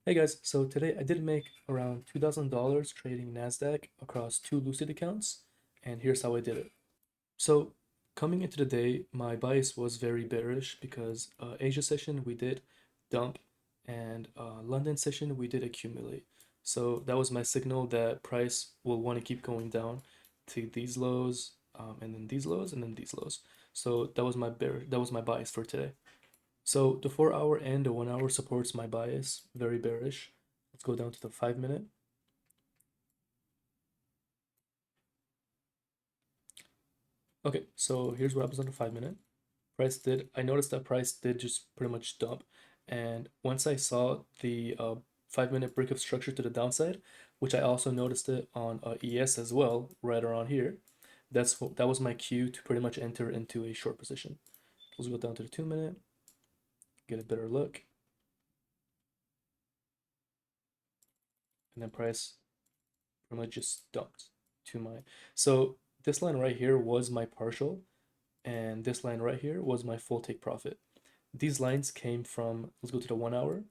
Hey guys, so today I did make around $2,000 trading Nasdaq across two Lucid accounts, and here's how I did it. So coming into the day, my bias was very bearish because Asia session we did dump, and London session we did accumulate. So that was my signal that price will want to keep going down to these lows, and then these lows, and then these lows. So that was my bias for today. So the 4 hour and the 1 hour supports my bias, very bearish. Let's go down to the 5 minute. Okay, so here's what happens on the 5 minute. I noticed that price did just pretty much dump. And once I saw the 5 minute break of structure to the downside, which I also noticed it on ES as well, right around here, that was my cue to pretty much enter into a short position. Let's go down to the 2 minute, get a better look. And then price pretty much just dumped to my, so this line right here was my partial, and this line right here was my full take profit. These lines came from, let's go to the 1 hour.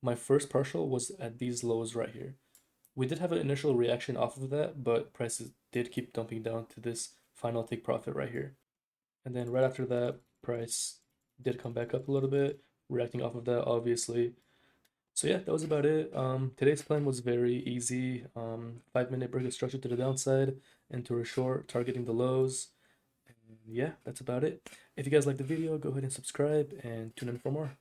My first partial was at these lows right here. We did have an initial reaction off of that, but prices did keep dumping down to this final take profit right here. And then right after that, price did come back up a little bit, reacting off of that, obviously. So yeah, that was about it. Today's plan was very easy. 5 minute break of structure to the downside, enter a short, targeting the lows. And yeah, that's about it. If you guys like the video, go ahead and subscribe and tune in for more.